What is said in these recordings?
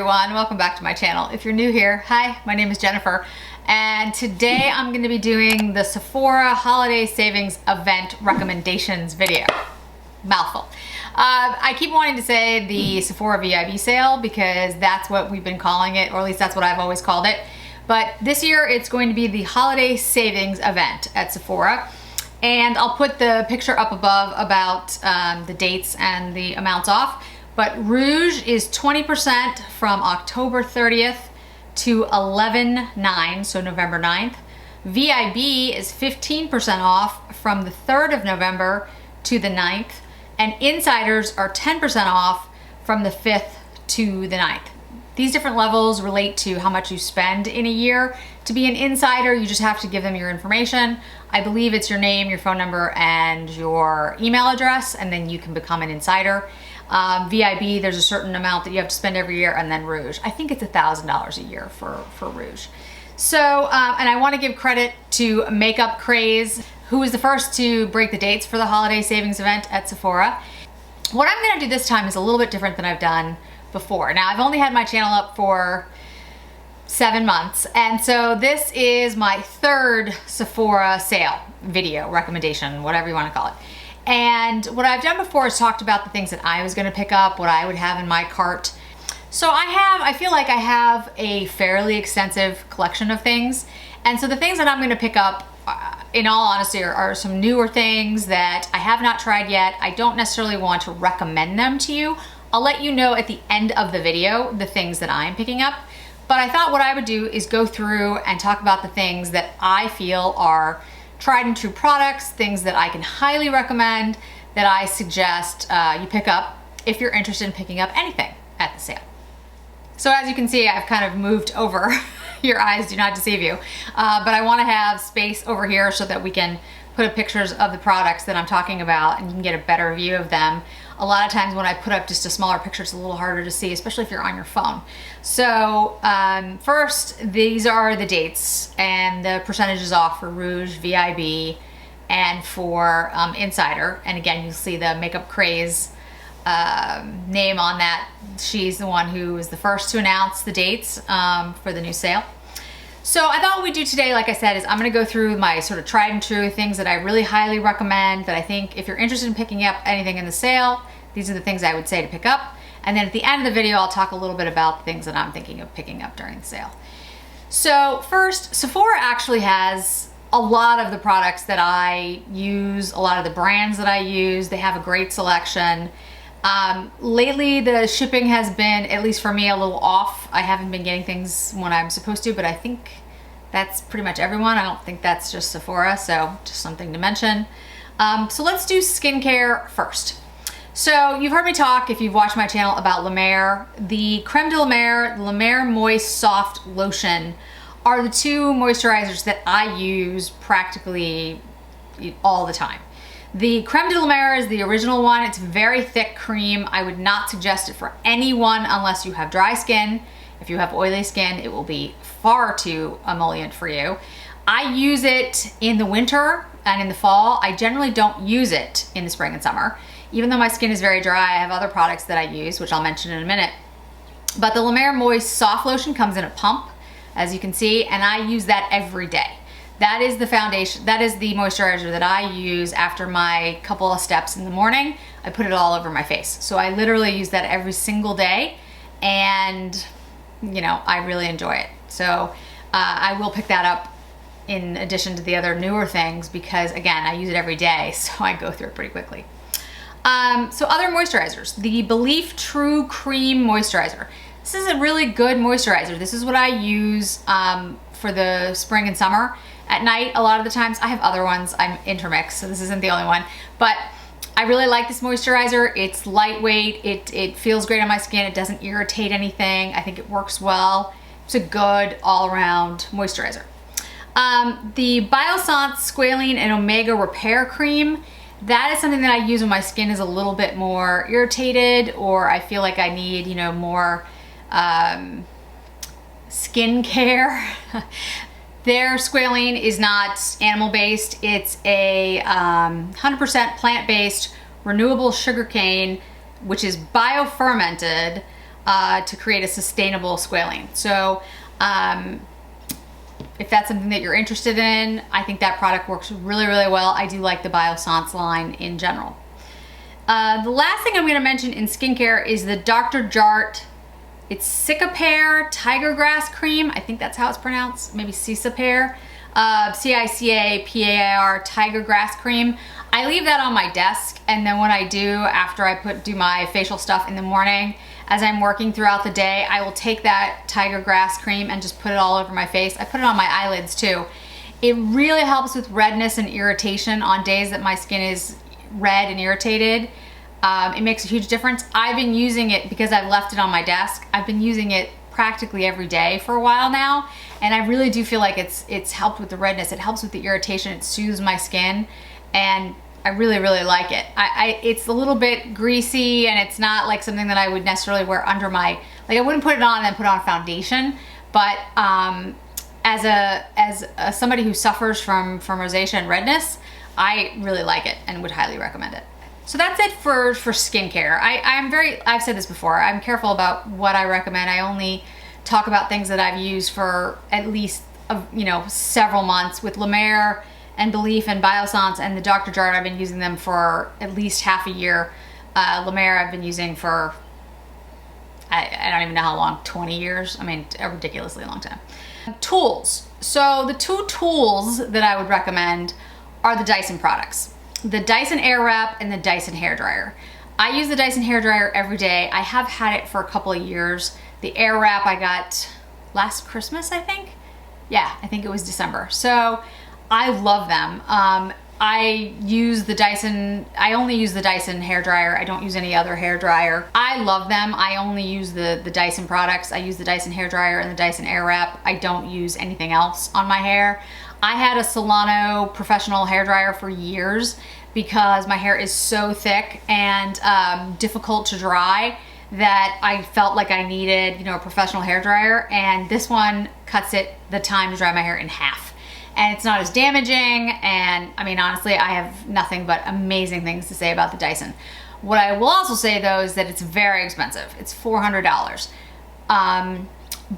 everyone, welcome back to my channel. If you're new here, hi, my name is Jennifer, and today I'm going to be doing the Sephora Holiday Savings event recommendations video. Mouthful. I keep wanting to say the Sephora VIB sale because that's what we've been calling it, or at least that's what I've always called it. But this year it's going to be the Holiday Savings event at Sephora. And I'll put the picture up above about the dates and the amounts off. But Rouge is 20% from October 30th to 11/9, so November 9th. VIB is 15% off from the 3rd of November to the 9th. And Insiders are 10% off from the 5th to the 9th. These different levels relate to how much you spend in a year. To be an insider, you just have to give them your information. I believe it's your name, your phone number, and your email address, and then you can become an insider. VIB, there's a certain amount that you have to spend every year, and then Rouge. I think it's $1,000 a year for Rouge. So, and I want to give credit to Makeup Craze, who was the first to break the dates for the Holiday Savings event at Sephora. What I'm going to do this time is a little bit different than I've done before. Now, I've only had my channel up for 7 months, and so this is my third Sephora sale video recommendation, whatever you want to call it. And what I've done before is talked about the things that I was going to pick up, what I would have in my cart. So I feel like I have a fairly extensive collection of things, and so the things that I'm going to pick up, in all honesty, are some newer things that I have not tried yet. I don't necessarily want to recommend them to you. I'll let you know at the end of the video the things that I'm picking up. But I thought what I would do is go through and talk about the things that I feel are tried and true products, things that I can highly recommend, that I suggest you pick up if you're interested in picking up anything at the sale. So as you can see, I've kind of moved over. Your eyes do not deceive you. But I want to have space over here so that we can put up pictures of the products that I'm talking about and you can get a better view of them. A lot of times when I put up just a smaller picture, it's a little harder to see, especially if you're on your phone. So first, these are the dates and the percentages off for Rouge, VIB, and for Insider. And again, you'll see the Makeup Craze name on that. She's the one who was the first to announce the dates for the new sale. So I thought what we'd do today, like I said, is I'm gonna go through my sort of tried and true things that I really highly recommend, that I think if you're interested in picking up anything in the sale, these are the things I would say to pick up. And then at the end of the video, I'll talk a little bit about the things that I'm thinking of picking up during the sale. So first, Sephora actually has a lot of the products that I use, a lot of the brands that I use. They have a great selection. Lately, the shipping has been, at least for me, a little off. I haven't been getting things when I'm supposed to, but I think that's pretty much everyone. I don't think that's just Sephora, so just something to mention. So let's do skincare first. So you've heard me talk, if you've watched my channel, about La Mer. The Creme de La Mer, the La Mer Moist Soft Lotion are the two moisturizers that I use practically all the time. The Creme de la Mer is the original one. It's very thick cream. I would not suggest it for anyone unless you have dry skin. If you have oily skin, it will be far too emollient for you. I use it in the winter and in the fall. I generally don't use it in the spring and summer. Even though my skin is very dry, I have other products that I use, which I'll mention in a minute. But the La Mer Moist Soft Lotion comes in a pump, as you can see, and I use that every day. That is the foundation, that is the moisturizer that I use after my couple of steps in the morning. I put it all over my face. So I literally use that every single day, and you know, I really enjoy it. So I will pick that up in addition to the other newer things because, again, I use it every day, so I go through it pretty quickly. So other moisturizers, the Belief True Cream Moisturizer. This is a really good moisturizer. This is what I use for the spring and summer. At night, a lot of the times, I have other ones, I'm intermixed, so this isn't the only one, but I really like this moisturizer. It's lightweight, it feels great on my skin, it doesn't irritate anything, I think it works well. It's a good all-around moisturizer. The Biossance Squalene and Omega Repair Cream, that is something that I use when my skin is a little bit more irritated, or I feel like I need, you know, more skin care. Their squalene is not animal-based. It's a 100% plant-based renewable sugarcane, which is bio-fermented, to create a sustainable squalene. So if that's something that you're interested in, I think that product works really, really well. I do like the Biossance line in general. The last thing I'm going to mention in skincare is the Dr. Jart. It's Cicapair Tiger Grass Cream. I think that's how it's pronounced. Maybe Cicapair. Cicapair Tiger Grass Cream. I leave that on my desk, and then when I do, after I do my facial stuff in the morning, as I'm working throughout the day, I will take that Tiger Grass Cream and just put it all over my face. I put it on my eyelids too. It really helps with redness and irritation on days that my skin is red and irritated. It makes a huge difference. I've been using it because I've left it on my desk. I've been using it practically every day for a while now, and I really do feel like it's helped with the redness. It helps with the irritation. It soothes my skin, and I really, really like it. It's a little bit greasy, and it's not like something that I would necessarily wear under my, like I wouldn't put it on and then put on foundation, but as somebody who suffers from rosacea and redness, I really like it and would highly recommend it. So that's it for skincare. I've said this before, I'm careful about what I recommend. I only talk about things that I've used for at least, several months. With La Mer and Belief and Biossance and the Dr. Jart, I've been using them for at least half a year. La Mer I've been using for, I don't even know how long, 20 years? I mean, a ridiculously long time. Tools. So the two tools that I would recommend are the Dyson products. The Dyson Airwrap and the Dyson hairdryer. I use the Dyson hairdryer every day. I have had it for a couple of years. The Airwrap I got last Christmas, I think. Yeah, I think it was December. So I love them. I use the Dyson, I only use the Dyson hairdryer. I don't use any other hairdryer. I love them. I only use the Dyson products. I use the Dyson hairdryer and the Dyson Airwrap. I don't use anything else on my hair. I had a Solano professional hairdryer for years because my hair is so thick and difficult to dry that I felt like I needed, a professional hairdryer, and this one cuts the time to dry my hair in half. And it's not as damaging, and I mean, honestly, I have nothing but amazing things to say about the Dyson. What I will also say though is that it's very expensive. It's $400.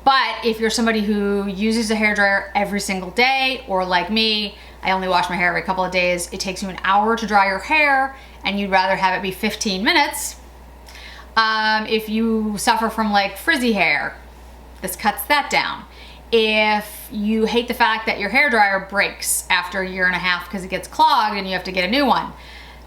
But if you're somebody who uses a hairdryer every single day, or like me, I only wash my hair every couple of days, it takes you an hour to dry your hair, and you'd rather have it be 15 minutes. If you suffer from like frizzy hair, this cuts that down. If you hate the fact that your hairdryer breaks after a year and a half because it gets clogged and you have to get a new one,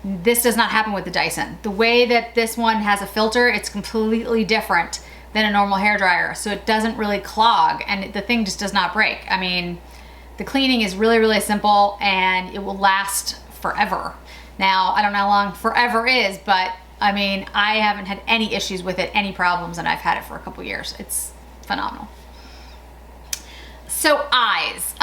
this does not happen with the Dyson. The way that this one has a filter, it's completely different than a normal hairdryer, so it doesn't really clog, and the thing just does not break. I mean, the cleaning is really, really simple, and it will last forever. Now, I don't know how long forever is, but I mean, I haven't had any issues with it, any problems, and I've had it for a couple years. It's phenomenal. So eyes.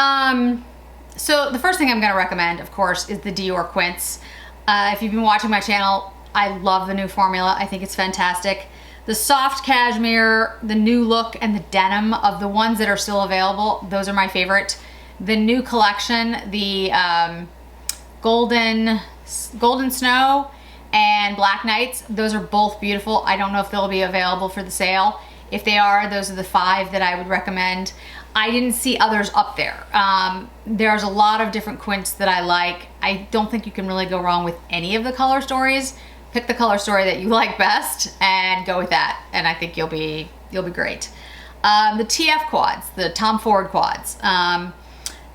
So the first thing I'm gonna recommend, of course, is the Dior Quince. If you've been watching my channel, I love the new formula. I think it's fantastic. The soft cashmere, the new look, and the denim, of the ones that are still available, those are my favorite. The new collection, the Golden Snow and Black Nights, those are both beautiful. I don't know if they'll be available for the sale. If they are, those are the 5 that I would recommend. I didn't see others up there. There's a lot of different Quince that I like. I don't think you can really go wrong with any of the color stories. Pick the color story that you like best and go with that, and I think you'll be great. The TF quads, the Tom Ford quads.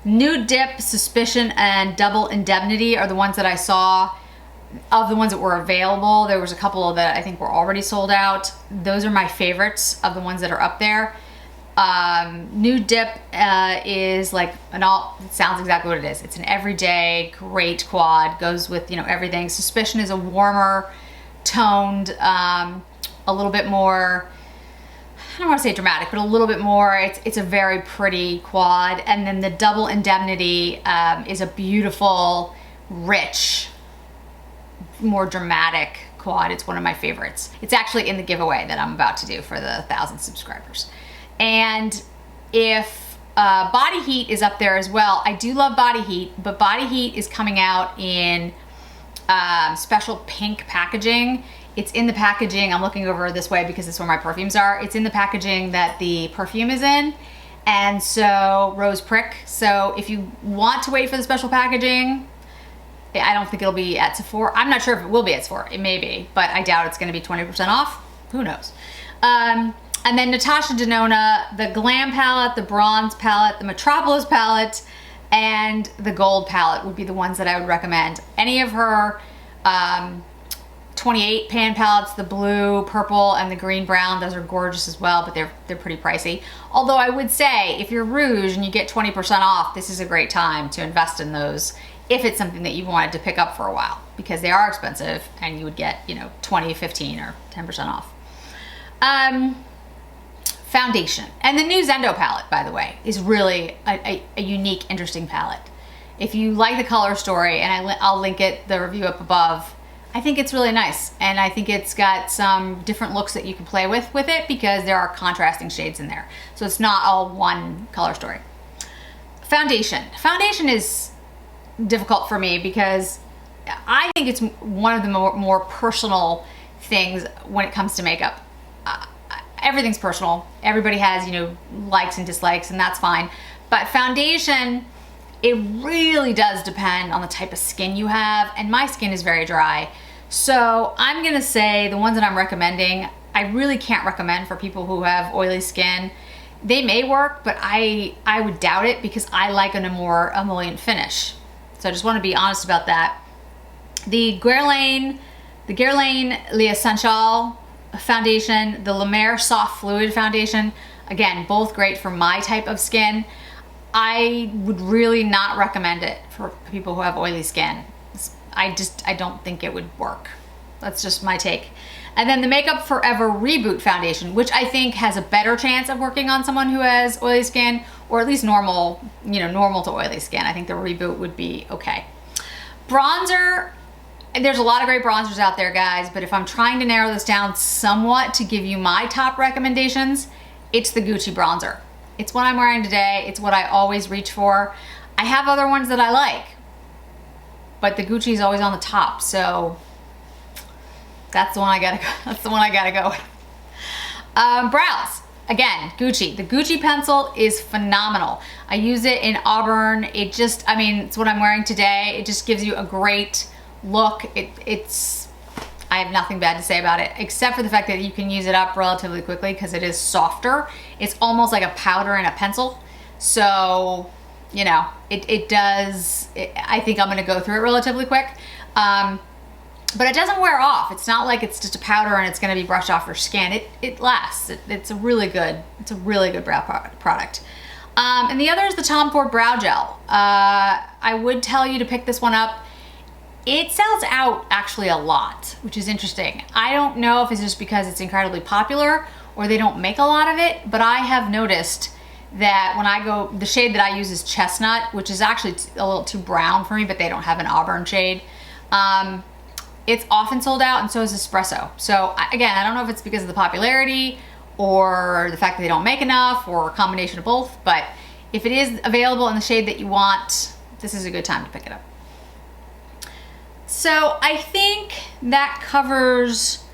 Nude Dip, Suspicion, and Double Indemnity are the ones that I saw. Of the ones that were available, there was a couple that I think were already sold out. Those are my favorites of the ones that are up there. Nude Dip is like it sounds exactly what it is. It's an everyday great quad, goes with everything. Suspicion is a warmer toned, a little bit more, I don't want to say dramatic, but a little bit more, it's a very pretty quad. And then the Double Indemnity is a beautiful, rich, more dramatic quad. It's one of my favorites. It's actually in the giveaway that I'm about to do for the 1,000 subscribers. And if Body Heat is up there as well. I do love Body Heat, but Body Heat is coming out in special pink packaging. It's in the packaging. I'm looking over this way because it's where my perfumes are. It's in the packaging that the perfume is in. And so Rose Prick. So if you want to wait for the special packaging, I don't think it'll be at Sephora. I'm not sure if it will be at Sephora. It may be, but I doubt it's going to be 20% off. Who knows? And then Natasha Denona, the Glam palette, the Bronze palette, the Metropolis palette, and the Gold palette would be the ones that I would recommend. Any of her 28 pan palettes, the blue, purple, and the green brown, those are gorgeous as well, but they're pretty pricey. Although I would say if you're Rouge and you get 20% off, this is a great time to invest in those if it's something that you wanted to pick up for a while, because they are expensive and you would get, you know, 20, 15, or 10% off. Foundation. And the new Zendo palette, by the way, is really a unique, interesting palette. If you like the color story, and I'll link it, the review up above, I think it's really nice. And I think it's got some different looks that you can play with it, because there are contrasting shades in there. So it's not all one color story. Foundation. Foundation is difficult for me because I think it's one of the more personal things when it comes to makeup. Everything's personal. Everybody has, you know, likes and dislikes, and that's fine. But foundation, it really does depend on the type of skin you have, and my skin is very dry. So I'm gonna say the ones that I'm recommending, I really can't recommend for people who have oily skin. They may work, but I would doubt it, because I like a more emollient finish. So I just want to be honest about that. The Guerlain L'Essential foundation, the La Mer Soft Fluid foundation, again, both great for my type of skin. I would really not recommend it for people who have oily skin. I don't think it would work. That's just my take. And then the Makeup Forever Reboot foundation, which I think has a better chance of working on someone who has oily skin, or at least normal, you know, normal to oily skin. I think the Reboot would be okay. Bronzer, there's a lot of great bronzers out there, guys, but if I'm trying to narrow this down somewhat to give you my top recommendations, it's the Gucci bronzer. It's what I'm wearing today. It's what I always reach for. I have other ones that I like, but the Gucci is always on the top, so that's the one I gotta go. That's the one I gotta go with. Brows. Again, Gucci. The Gucci pencil is phenomenal. I use it in Auburn. It just, I mean, it's what I'm wearing today. It just gives you a great look. I have nothing bad to say about it, except for the fact that you can use it up relatively quickly because it is softer. It's almost like a powder and a pencil. So, you know, I think I'm gonna go through it relatively quick. But it doesn't wear off. It's not like it's just a powder and it's gonna be brushed off your skin. It lasts. It's a really good brow product. And the other is the Tom Ford Brow Gel. I would tell you to pick this one up. It sells out actually a lot, which is interesting. I don't know if it's just because it's incredibly popular or they don't make a lot of it, but I have noticed that when I go, the shade that I use is Chestnut, which is actually a little too brown for me, but they don't have an Auburn shade. It's often sold out, and so is Espresso. So again, I don't know if it's because of the popularity or the fact that they don't make enough or a combination of both, but if it is available in the shade that you want, this is a good time to pick it up. So I think that covers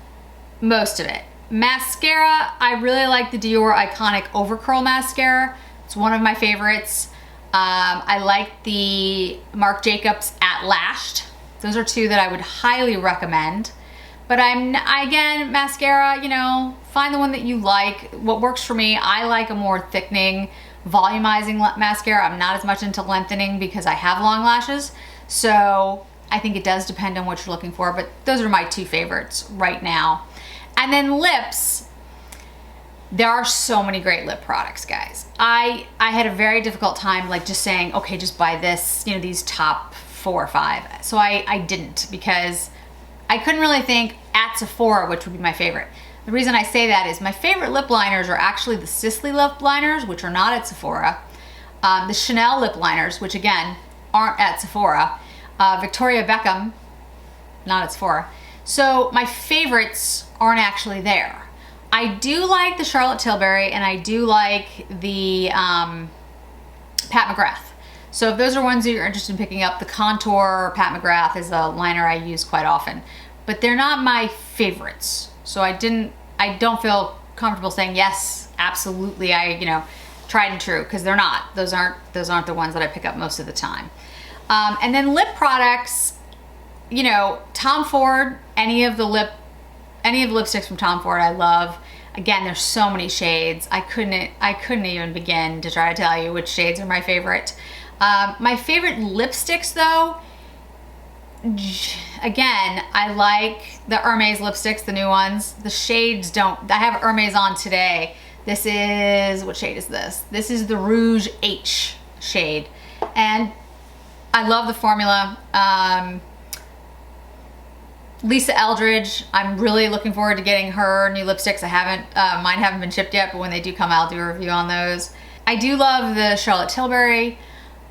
most of it. Mascara, I really like the Dior Iconic Overcurl Mascara. It's one of my favorites. I like the Marc Jacobs At Lashed. Those are two that I would highly recommend. But again, mascara, you know, find the one that you like. What works for me, I like a more thickening, volumizing mascara. I'm not as much into lengthening because I have long lashes. So I think it does depend on what you're looking for, but those are my two favorites right now. And then lips, there are so many great lip products, guys. I had a very difficult time like just saying, okay, just buy this, you know, these top 4 or 5. So I didn't, because I couldn't really think at Sephora which would be my favorite. The reason I say that is my favorite lip liners are actually the Sisley lip liners, which are not at Sephora. The Chanel lip liners, which again, aren't at Sephora. Victoria Beckham, not at Sephora. So my favorites aren't actually there. I do like the Charlotte Tilbury, and I do like the Pat McGrath. So if those are ones that you're interested in picking up, the Contour Pat McGrath is a liner I use quite often. But they're not my favorites. So I don't feel comfortable saying yes, absolutely, tried and true, because they're not. Those aren't the ones that I pick up most of the time. And then lip products, Tom Ford, any of the lipsticks from Tom Ford I love. Again, there's so many shades. I couldn't even begin to try to tell you which shades are my favorite. My favorite lipsticks though, again, I like the Hermes lipsticks, the new ones. The shades don't, I have Hermes on today. This is, what shade is this? This is the Rouge H shade. And I love the formula. Lisa Eldridge, I'm really looking forward to getting her new lipsticks. Mine haven't been shipped yet, but when they do come out, I'll do a review on those. I do love the Charlotte Tilbury,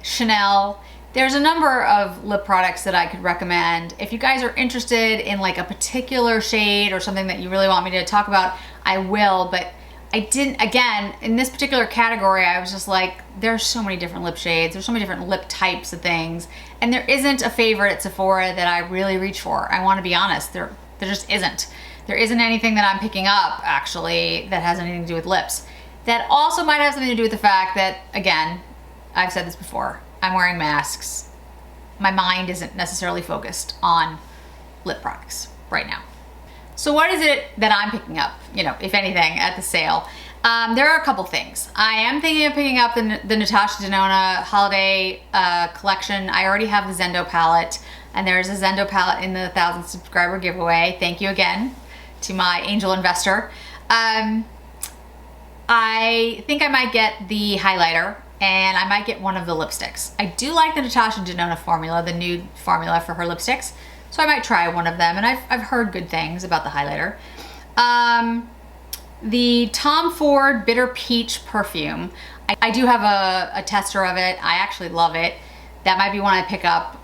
Chanel. There's a number of lip products that I could recommend. If you guys are interested in like a particular shade or something that you really want me to talk about, I will, but I didn't, again, in this particular category, I was just like, there's so many different lip shades, there's so many different lip types of things, and there isn't a favorite at Sephora that I really reach for. I want to be honest, there just isn't. There isn't anything that I'm picking up, actually, that has anything to do with lips. That also might have something to do with the fact that, again, I've said this before, I'm wearing masks. My mind isn't necessarily focused on lip products right now. So what is it that I'm picking up, if anything, at the sale? There are a couple things. I am thinking of picking up the Natasha Denona Holiday collection. I already have the Zendo palette, and there's a Zendo palette in the 1,000 subscriber giveaway. Thank you again to my angel investor. I think I might get the highlighter, and I might get one of the lipsticks. I do like the Natasha Denona formula, the nude formula for her lipsticks. So I might try one of them, and I've heard good things about the highlighter. The Tom Ford Bitter Peach perfume. I do have a tester of it. I actually love it. That might be one I pick up.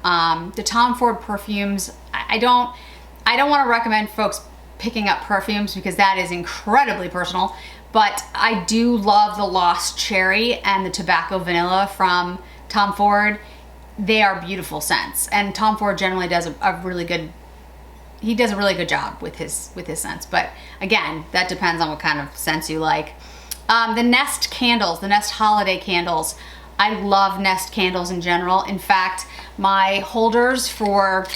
The Tom Ford perfumes, I don't want to recommend folks picking up perfumes because that is incredibly personal, but I do love the Lost Cherry and the Tobacco Vanilla from Tom Ford. They are beautiful scents, and Tom Ford generally does a really good job with his scents. But again, that depends on what kind of scents you like. The Nest candles, the Nest holiday candles. I love Nest candles in general. In fact, my holders for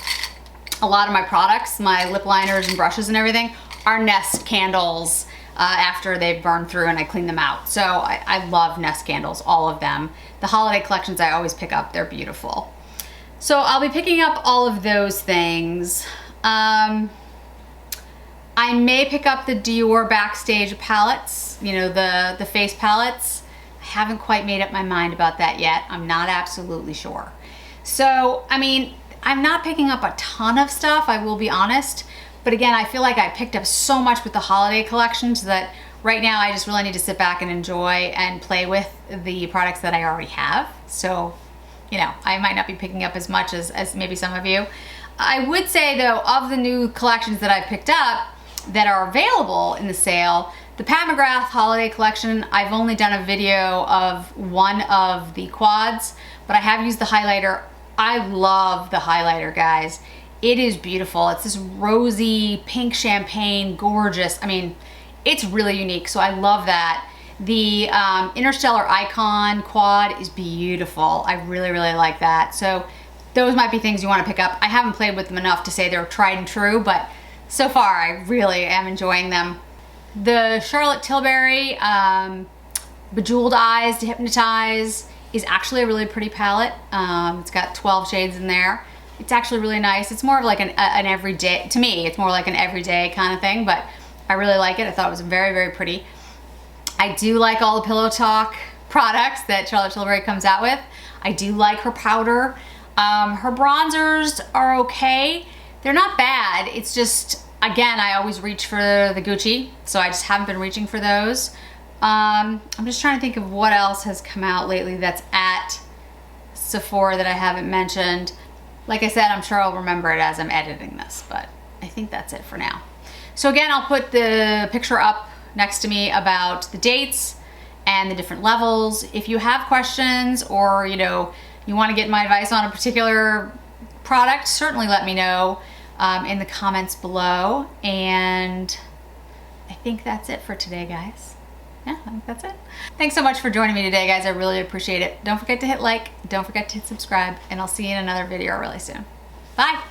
a lot of my products, my lip liners and brushes and everything, are Nest candles after they've burned through and I clean them out. So I love Nest candles, all of them. The holiday collections I always pick up, they're beautiful. So I'll be picking up all of those things. I may pick up the Dior Backstage palettes, the face palettes. I haven't quite made up my mind about that yet. I'm not absolutely sure. So, I'm not picking up a ton of stuff, I will be honest. But again, I feel like I picked up so much with the holiday collections that right now I just really need to sit back and enjoy and play with the products that I already have. So, I might not be picking up as much as maybe some of you. I would say though, of the new collections that I've picked up that are available in the sale, the Pat McGrath Holiday Collection, I've only done a video of one of the quads, but I have used the highlighter. I love the highlighter, guys. It is beautiful. It's this rosy pink champagne, gorgeous. It's really unique, so I love that. The Interstellar Icon quad is beautiful. I really, really like that. So those might be things you want to pick up. I haven't played with them enough to say they're tried and true, but so far I really am enjoying them. The Charlotte Tilbury Bejeweled Eyes to Hypnotize is actually a really pretty palette. It's got 12 shades in there. It's actually really nice. It's more of like an everyday, to me, it's more like an everyday kind of thing, but I really like it. I thought it was very, very pretty. I do like all the Pillow Talk products that Charlotte Tilbury comes out with. I do like her powder. Her bronzers are okay. They're not bad. It's just, again, I always reach for the Gucci, so I just haven't been reaching for those. I'm just trying to think of what else has come out lately that's at Sephora that I haven't mentioned. Like I said, I'm sure I'll remember it as I'm editing this, but I think that's it for now. So again, I'll put the picture up next to me about the dates and the different levels. If you have questions or, you want to get my advice on a particular product, certainly let me know. in the comments below. And I think that's it for today, guys. Yeah, I think that's it. Thanks so much for joining me today, guys. I really appreciate it. Don't forget to hit like, don't forget to hit subscribe, and I'll see you in another video really soon. Bye.